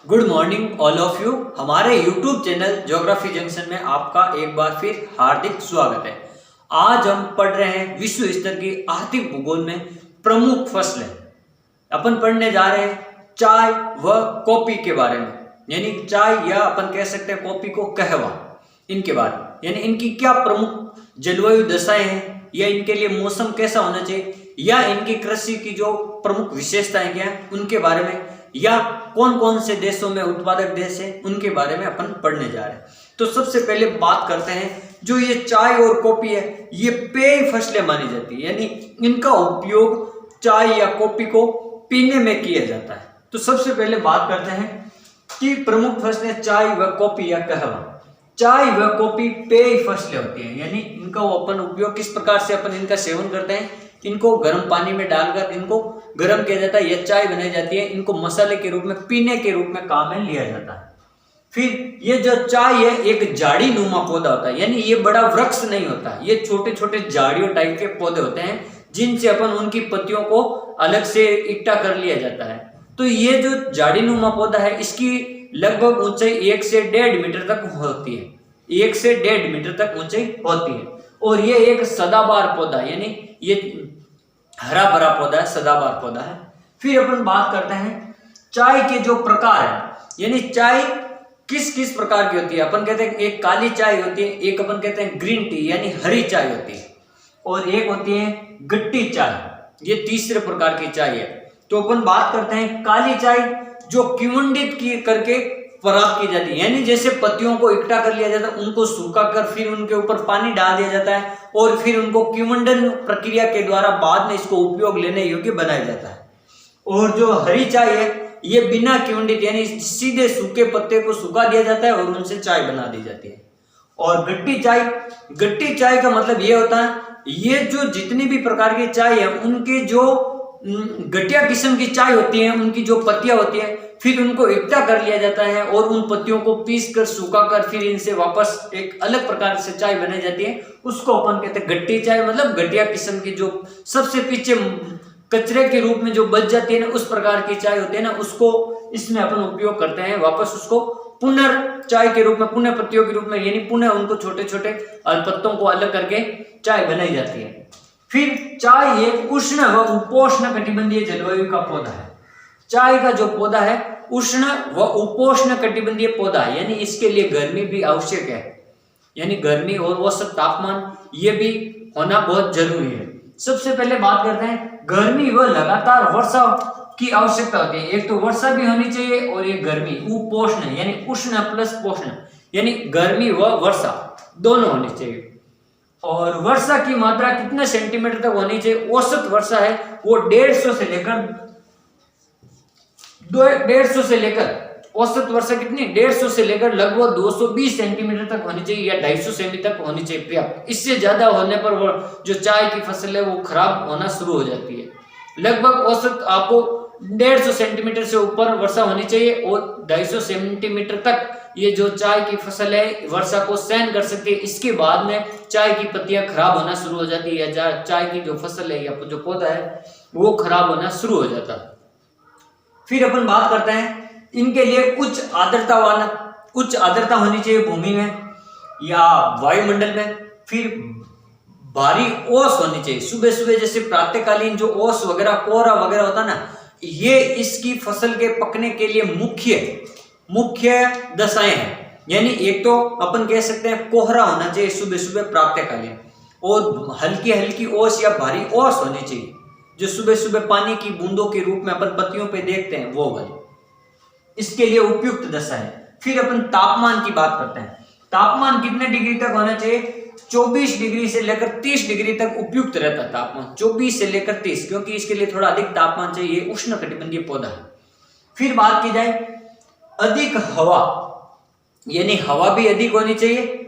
Good morning all of you. हमारे YouTube channel geography junction में आपका एक बार फिर हार्दिक स्वागत है। आज हम पढ़ रहे हैं विश्व स्तर की आर्थिक भूगोल में प्रमुख फसलें। अपन पढ़ने जा रहे हैं चाय व कॉफी के बारे में, यानी चाय या अपन कह सकते हैं कॉफी को कहवा, इनके बारे में, यानी इनकी क्या प्रमुख जलवायु दशाएं हैं, या इनके लिए मौसम कैसा होना चाहिए, या इनकी कृषि की जो प्रमुख विशेषताएं क्या हैं उनके बारे में, या कौन कौन से देशों में उत्पादक देश है उनके बारे में अपन पढ़ने जा रहे हैं। तो सबसे पहले बात करते हैं, जो ये चाय और कॉफी है ये पेय फसलें मानी जाती है, यानी इनका उपयोग चाय या कॉफी को पीने में किया जाता है। तो सबसे पहले बात करते हैं कि प्रमुख फसलें चाय व कॉफी या कहवा। चाय व कॉफी पेय फसलें होती हैं, यानी इनका वो अपन उपयोग किस प्रकार से अपन इनका सेवन करते हैं। इनको गर्म पानी में डालकर इनको गर्म किया जाता है, यह चाय बनाई जाती है। इनको मसाले के रूप में, पीने के रूप में काम में लिया जाता है। फिर ये जो चाय है एक झाड़ी नुमा पौधा होता है, यानी ये बड़ा वृक्ष नहीं होता, ये छोटे छोटे झाड़ियों टाइप के पौधे होते हैं जिनसे अपन उनकी पत्तियों को अलग से इकट्ठा कर लिया जाता है। तो ये जो झाड़ी नुमा पौधा है इसकी लगभग ऊंचाई 1 से 1.5 मीटर तक होती है, 1 से 1.5 मीटर तक ऊंचाई होती है। और ये एक सदाबहार पौधा, यानी ये हरा भरा पौधा है, सदाबहार पौधा है। फिर अपन बात करते हैं चाय के जो प्रकार है, यानी चाय किस किस प्रकार की होती है। अपन कहते हैं एक काली चाय होती है, एक अपन कहते हैं ग्रीन टी यानी हरी चाय होती है, और एक होती है गट्टी चाय, ये तीसरे प्रकार की चाय है। तो अपन बात करते हैं काली चाय, जो किवंडित की करके प्राप्त की जाती है, यानी जैसे पत्तियों को इकट्ठा कर लिया जाता है, उनको सूखा कर फिर उनके ऊपर पानी डाल दिया जाता है और फिर उनको किवंडन प्रक्रिया के द्वारा बाद में इसको उपयोग लेने योग्य बनाया जाता है। और जो हरी चाय है ये बिना किवंडित यानी सीधे सूखे पत्ते को सुखा दिया जाता है और उनसे चाय बना दी जाती है। और गट्टी चाय का मतलब ये होता है, ये जो जितनी भी प्रकार की चाय है उनके जो घटिया किस्म की चाय होती है, उनकी जो पत्तियां होती है फिर उनको इकट्ठा कर लिया जाता है और उन पत्तियों को पीस कर सुखा कर फिर इनसे वापस एक अलग प्रकार से चाय बनाई जाती है, उसको अपन कहते हैं गट्टी चाय। मतलब घटिया किस्म की जो सबसे पीछे कचरे के रूप में जो बच जाती है ना, उस प्रकार की चाय होती है ना, उसको इसमें अपन उपयोग करते हैं, वापस उसको पुनः चाय के रूप में, पुनः पत्तियों के रूप में, यानी पुनः उनको छोटे छोटे पत्तों को अलग करके चाय बनाई जाती है। फिर चाय एक उष्ण व उपोष्ण कटिबंधीय जलवायु का पौधा है। चाय का जो पौधा है उष्ण व उपोष्ण कटिबंधीय पौधा है, यानी इसके लिए गर्मी भी आवश्यक है, यानी गर्मी और औसत तापमान ये भी होना बहुत जरूरी है। सबसे पहले बात करते हैं गर्मी व लगातार वर्षा की आवश्यकता होती है। एक तो वर्षा भी होनी चाहिए और ये गर्मी उपोष्ण यानी उष्ण प्लस पोष्ण, यानी गर्मी व वर्षा दोनों होनी चाहिए। और वर्षा की मात्रा कितने सेंटीमीटर तक होनी चाहिए। औसत वर्षा है वो 150 से लेकर औसत वर्षा कितनी 150 से लेकर लगभग 220 सेंटीमीटर तक होनी चाहिए, या 250 सेमी तक होनी चाहिए पर्याप्त। इससे ज्यादा होने पर वो जो चाय की फसल है वो खराब होना शुरू हो जाती है। लगभग औसत आपको 150 सेंटीमीटर से ऊपर वर्षा होनी चाहिए और 250 सेंटीमीटर तक ये जो चाय की फसल है वर्षा को सहन कर सकती है। इसके बाद में चाय की पत्तियां खराब होना शुरू हो जाती है, या चाय की जो फसल है या जो पौधा है वो खराब होना शुरू हो जाता है। फिर अपन बात करते हैं इनके लिए उच्च आर्द्रता होनी चाहिए भूमि में या वायुमंडल में। फिर भारी ओस होनी चाहिए, सुबह सुबह जैसे प्रातःकालीन जो ओस वगैरह कोहरा वगैरह होता है ना, ये इसकी फसल के पकने के लिए मुख्य दशाएं हैं। यानी एक तो अपन कह सकते हैं कोहरा होना चाहिए सुबह सुबह प्रातःकालीन, और हल्की हल्की ओस या भारी ओस होनी चाहिए जो सुबह सुबह पानी की बूंदों के रूप में अपन पत्तियों पे देखते हैं, वो वाली इसके लिए उपयुक्त दशा है। फिर अपन तापमान की बात करते हैं। तापमान कितने डिग्री तक होना चाहिए। 24 डिग्री से लेकर 30 डिग्री तक उपयुक्त रहता है तापमान, 24 से लेकर 30, क्योंकि इसके लिए थोड़ा अधिक तापमान चाहिए, उष्ण कटिबंधीय पौधा है। फिर बात की जाए अधिक हवा, यानी हवा भी अधिक होनी चाहिए।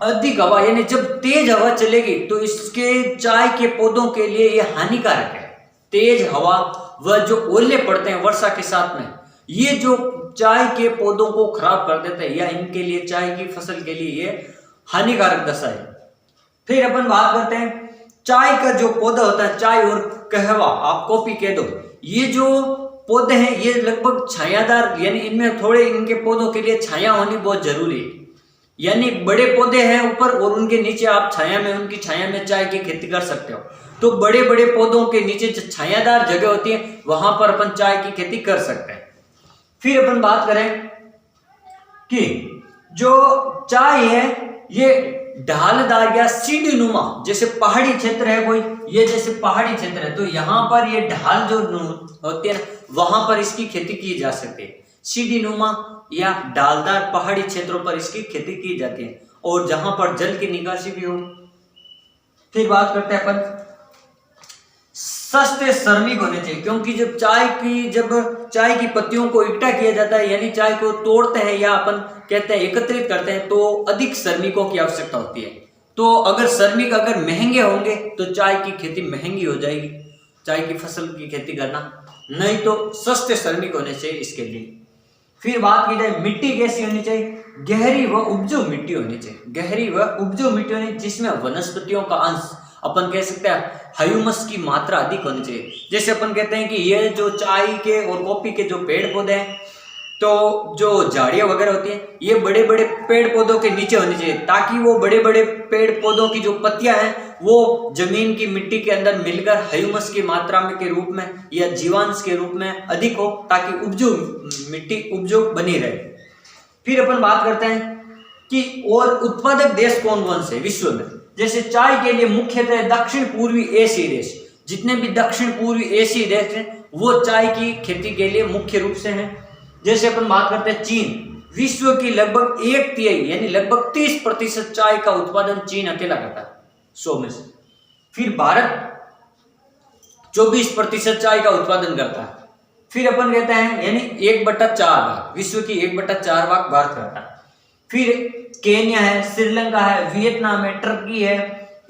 अधिक हवा यानी जब तेज हवा चलेगी तो इसके चाय के पौधों के लिए यह हानिकारक है। तेज हवा व जो ओले पड़ते हैं वर्षा के साथ में, ये जो चाय के पौधों को खराब कर देते हैं, या इनके लिए चाय की फसल के लिए ये हानिकारक दशा है। फिर अपन बात करते हैं चाय का जो पौधा होता है, चाय और कहवा आप कॉफी कह दो, ये जो पौधे हैं ये लगभग छायादार, यानी इनमें थोड़े इनके पौधों के लिए छाया होनी बहुत जरूरी है। यानी बड़े पौधे हैं ऊपर और उनके नीचे आप छाया में, उनकी छाया में चाय की खेती कर सकते हो। तो बड़े बड़े पौधों के नीचे जो छायादार जगह होती है वहां पर अपन चाय की खेती कर सकते हैं। फिर अपन बात करें कि जो चाय है ये ढालदार या सीढ़ी नुमा, जैसे पहाड़ी क्षेत्र है कोई, ये जैसे पहाड़ी क्षेत्र है तो यहाँ पर ये ढाल जो होती है वहां पर इसकी खेती की जा सकती है। सीढ़ी नुमा या ढालदार पहाड़ी क्षेत्रों पर इसकी खेती की जाती है और जहां पर जल की निकासी भी हो। फिर बात करते हैं अपन सस्ते श्रमिक होने चाहिए, क्योंकि जब चाय की पत्तियों को इकट्ठा किया जाता है, यानी चाय को तोड़ते हैं या अपन कहते हैं एकत्रित करते हैं, तो अधिक श्रमिकों की आवश्यकता होती है। तो अगर श्रमिक अगर महंगे होंगे तो चाय की खेती महंगी हो जाएगी, चाय की फसल की खेती करना, नहीं तो सस्ते श्रमिक होने चाहिए इसके लिए। फिर बात की जाए मिट्टी कैसी होनी चाहिए, गहरी व उपजाऊ मिट्टी होनी चाहिए, गहरी व उपजाऊ मिट्टी होनी जिसमें वनस्पतियों का अंश, अपन कह सकते हैं ह्यूमस की मात्रा अधिक होनी चाहिए। जैसे अपन कहते हैं कि ये जो चाय के और कॉफी के जो पेड़ पौधे हैं, तो जो झाड़ियां वगैरह होती हैं ये बड़े बड़े पेड़ पौधों के नीचे होनी चाहिए, ताकि वो बड़े बड़े पेड़ पौधों की जो पत्तियां हैं वो जमीन की मिट्टी के अंदर मिलकर ह्यूमस की मात्रा में के रूप में या जीवांश के रूप में अधिक हो, ताकि उपजाऊ मिट्टी उपजाऊ बनी रहे। फिर अपन बात करते हैं कि और उत्पादक देश कौन कौन से विश्व में। जैसे चाय के लिए मुख्यतः दक्षिण पूर्वी एशियाई देश, जितने भी दक्षिण पूर्वी एशियाई देश हैं वो चाय की खेती के लिए मुख्य रूप से हैं। जैसे अपन बात करते हैं चीन, विश्व की लगभग 1/3 यानी लगभग 30% चाय का उत्पादन चीन अकेला करता है 100 में से। फिर भारत 24% चाय का उत्पादन करता है। फिर अपन कहते हैं यानी 1/4 भाग, विश्व की 1/4 भाग भारत करता है। फिर केन्या है, श्रीलंका है, वियतनाम है, टर्की है,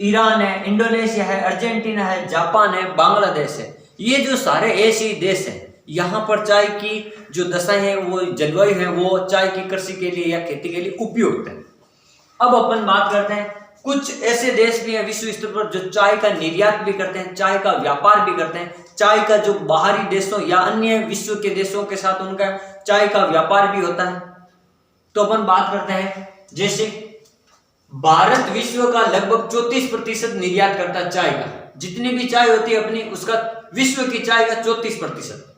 ईरान है, इंडोनेशिया है, अर्जेंटीना है, जापान है, बांग्लादेश है। ये जो सारे एशियाई देश हैं यहाँ पर चाय की जो दशा है, वो जलवायु है, वो चाय की कृषि के लिए या खेती के लिए उपयुक्त है। अब अपन बात करते हैं कुछ ऐसे देश भी हैं विश्व स्तर पर जो चाय का निर्यात भी करते हैं, चाय का व्यापार भी करते हैं, चाय का जो बाहरी देशों या अन्य विश्व के देशों के साथ उनका चाय का व्यापार भी होता है। तो अपन बात करते हैं जैसे भारत विश्व का लगभग 34% निर्यात करता है चाय का, जितनी भी चाय होती है अपनी उसका विश्व की चाय का 34%।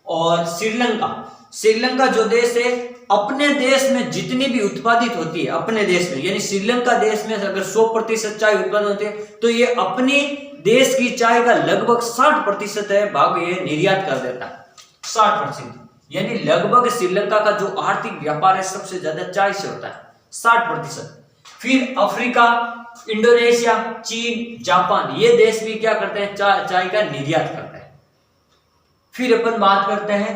और श्रीलंका जो देश है अपने देश में जितनी भी उत्पादित होती है अपने देश में, यानी श्रीलंका देश में अगर 100% चाय उत्पादन होती है तो ये अपने देश की चाय का लगभग 60% है भाग ये निर्यात कर देता है 60%, यानी लगभग श्रीलंका का जो आर्थिक व्यापार है सबसे ज्यादा चाय से होता है 60%। फिर अफ्रीका, इंडोनेशिया, चीन, जापान ये देश भी क्या करते हैं चाय का निर्यात करते हैं। फिर अपन बात करते हैं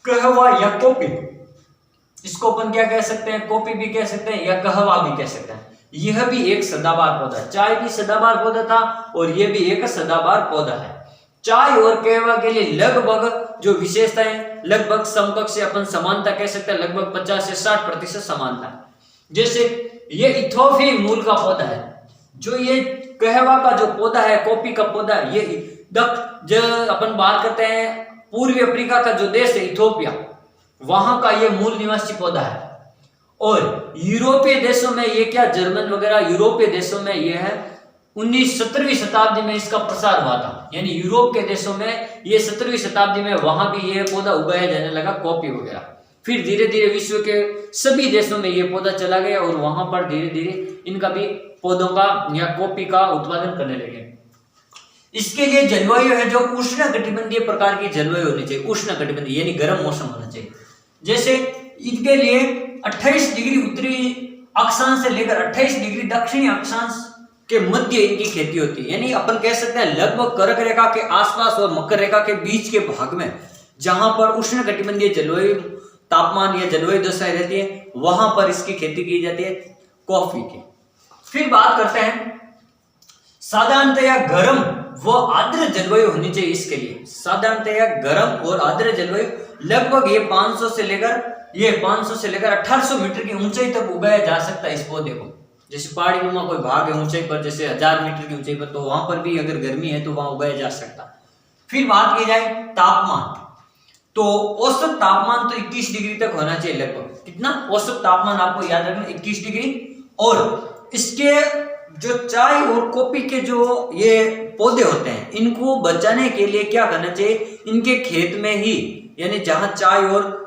कहवा या कॉफी, इसको अपन क्या कह सकते हैं, कॉफी भी कह सकते हैं या कहवा भी कह सकते हैं। यह भी एक सदाबहार पौधा है, चाय भी सदाबहार पौधा था और यह भी एक सदाबहार पौधा है। चाय और कहवा के लिए लगभग जो विशेषता है लगभग समकक्ष से अपन समानता कह सकते हैं, लगभग 50 से 60% समानता। जैसे ये इथोपिया मूल का पौधा है, जो ये कहवा का जो पौधा है, कॉफी का पौधा है, ये अपन बात करते हैं पूर्वी अफ्रीका का जो देश है इथोपिया, वहां का ये मूल निवासी पौधा है। और यूरोपीय देशों में ये क्या जर्मन वगैरह यूरोपीय देशों में ये है 17वीं शताब्दी में इसका प्रसार हुआ था, यानी यूरोप के देशों में ये 17वीं शताब्दी में वहां भी ये पौधा उगाया जाने लगा कॉफी वगैरह। फिर धीरे धीरे विश्व के सभी देशों में ये पौधा चला गया और वहां पर धीरे धीरे इनका भी पौधों का या कॉफी का उत्पादन करने लगे। इसके लिए जलवायु है जो उष्णकटिबंधीय प्रकार की जलवायु होनी चाहिए, उष्णकटिबंधीय यानी गर्म मौसम होना चाहिए। जैसे इनके लिए 28 डिग्री उत्तरी अक्षांश से लेकर 28 डिग्री दक्षिणी अक्षांश के मध्य इनकी खेती होती है, यानी अपन कह सकते हैं लगभग कर्क रेखा के आसपास और मकर रेखा के बीच के भाग में जहां पर उष्णकटिबंधीय जलवायु तापमान या जलवायु दशाएं रहती है वहां पर इसकी खेती की जाती है कॉफी की। फिर बात करते हैं साधारणतया गर्म व आर्द्र जलवायु होनी चाहिए। इसके लिए साधारणतया गर्म और आर्द्र जलवायु लगभग ये 500 से लेकर 1800 मीटर की ऊंचाई तक उगाया जा सकता है इस पौधे को। जैसे पहाड़ी नुमा कोई भाग है ऊंचाई पर, जैसे 1000 मीटर की ऊंचाई पर, तो वहां पर भी अगर गर्मी है तो वहां उगाया जा सकता। फिर बात की जाए तापमान, तो औसत तापमान तो 21 डिग्री तक होना चाहिए लगभग। कितना औसत तापमान आपको याद रखना, 21 डिग्री। और इसके जो चाय और कॉफी के जो ये पौधे होते हैं, इनको बचाने के लिए क्या करना चाहिए, इनके खेत में ही, यानी जहां चाय और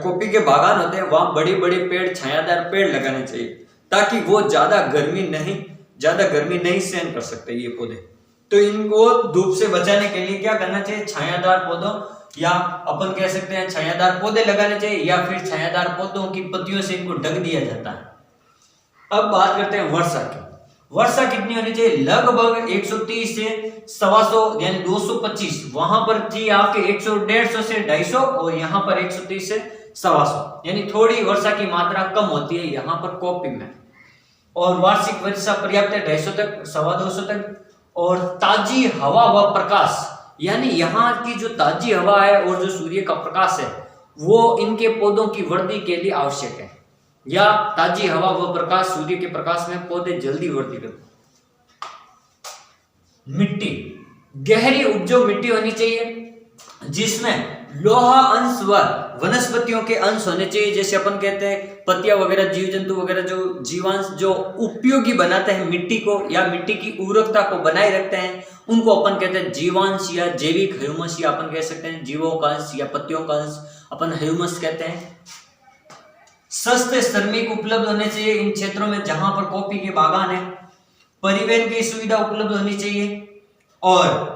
कॉफी के बागान होते हैं वहां बड़े बड़े पेड़, छायादार पेड़ लगाने चाहिए, ताकि वो ज्यादा गर्मी नहीं सहन कर सकते ये पौधे। तो इनको धूप से बचाने के लिए क्या करना चाहिए, छायादार पौधों, या अपन कह सकते हैं छायादार पौधे लगाने चाहिए, या फिर छायादार पौधों की पत्तियों से इनको ढक दिया जाता है। अब बात करते हैं वर्षा की। वर्षा कितनी होनी चाहिए, लगभग 130 से 125 यानी 225। वहां पर थी आपके 150 से 250 और यहाँ पर 130 से 125, यानी थोड़ी वर्षा की मात्रा कम होती है यहाँ पर कॉफी में। और वार्षिक वर्षा पर्याप्त है 250 तक, 225 तक। और ताजी हवा व प्रकाश, यानी यहाँ की जो ताजी हवा है और जो सूर्य का प्रकाश है वो इनके पौधों की वृद्धि के लिए आवश्यक है, या ताजी हवा व प्रकाश, सूर्य के प्रकाश में पौधे जल्दी वृद्धि करते। मिट्टी, गहरी उपजाऊ मिट्टी होनी चाहिए जिसमें लोहा अंश व वनस्पतियों के अंश होने चाहिए। जैसे अपन कहते हैं पत्तियां वगैरह, जीव जंतु वगैरह जो जीवांश जो उपयोगी बनाते हैं मिट्टी को, या मिट्टी की उर्वरकता को बनाए रखते हैं, उनको अपन कहते हैं जीवांश या जैविक ह्यूमस, या अपन कह सकते हैं जीवों का अंश या पत्तियों का अंश अपन ह्यूमस कहते हैं। सस्ते श्रमिक उपलब्ध होने चाहिए इन क्षेत्रों में जहां पर कॉफी के बागान है। परिवहन की सुविधा उपलब्ध होनी चाहिए और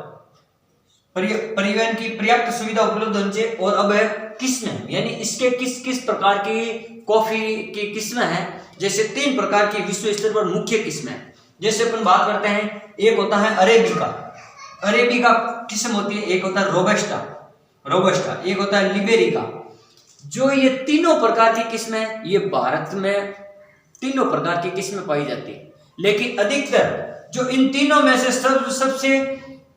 परिवहन की पर्याप्त सुविधा उपलब्ध होनी चाहिए। और अब है किस्में, यानी इसके किस किस प्रकार की कॉफी की किस्में हैं। जैसे 3 प्रकार की विश्व स्तर पर मुख्य किस्में हैं। जैसे अपन बात करते हैं, एक होता है अरेबिका किस्म होती है, एक होता है रोबस्टा, एक होता है लिबेरिका। जो ये तीनों प्रकार की किस्में, ये भारत में तीनों प्रकार की किस्में पाई जाती है, लेकिन अधिकतर जो इन तीनों में से सबसे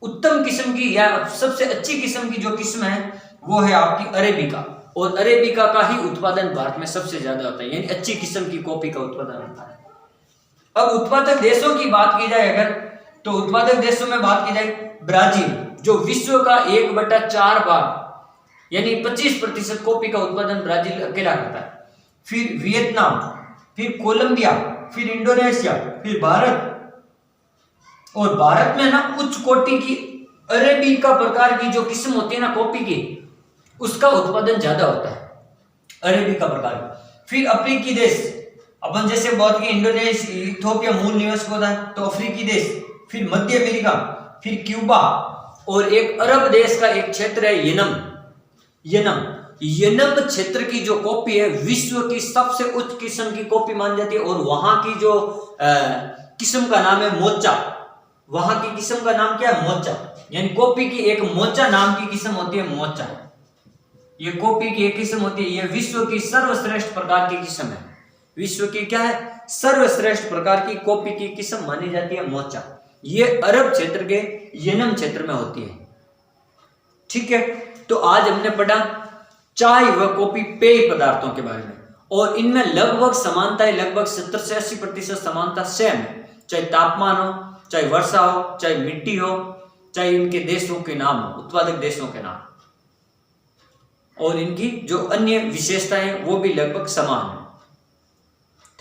उत्तम किस्म की या सबसे अच्छी किस्म की जो किस्म है वो है आपकी अरेबिका। और अरेबिका का ही उत्पादन भारत में सबसे ज्यादा होता है, यानी अच्छी किस्म की कॉफी का उत्पादन होता है। अब उत्पादक देशों की बात की जाए अगर, तो उत्पादक देशों में बात की जाए, ब्राजील जो विश्व का 1/4 भाग यानी 25% कॉफी का उत्पादन ब्राजील अकेला करता है। फिर वियतनाम, फिर कोलंबिया, फिर इंडोनेशिया, फिर भारत। और भारत में ना उच्च कोटि की अरेबिका प्रकार की जो किस्म होती है ना कॉफी की, उसका उत्पादन ज्यादा होता है अरेबिका प्रकार की। फिर अफ्रीकी देश, अपन जैसे बहुत की इंडोनेशिया, इथियोपिया मूल निवास होता है, तो अफ्रीकी देश, फिर मध्य अमेरिका, फिर क्यूबा, और एक अरब देश का एक क्षेत्र है यनम क्षेत्र की जो कॉफी है विश्व की सबसे उच्च किस्म की कॉफी मानी जाती है। और वहां की जो किस्म का नाम है मोचा। वहां की किस्म का नाम क्या है, मोचा, यानी कॉफी की एक मोचा नाम की किस्म होती है, मोचा। ये कॉफी की एक किस्म होती है, ये विश्व की सर्वश्रेष्ठ प्रकार की किस्म है। विश्व की क्या है, सर्वश्रेष्ठ प्रकार की कॉफी की किस्म मानी जाती है मोचा। ये अरब क्षेत्र के यनम क्षेत्र में होती है। ठीक है, तो आज हमने पढ़ा चाय व कॉफी पेय पदार्थों के बारे में, और इनमें लगभग समानताएं, लगभग 70 से 80% समानता सेम है। चाहे तापमान हो, चाहे वर्षा हो, चाहे मिट्टी हो, चाहे इनके देशों के नाम हो, उत्पादक देशों के नाम, और इनकी जो अन्य विशेषताएं वो भी लगभग समान है।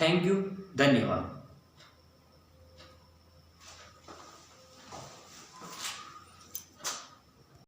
थैंक यू, धन्यवाद।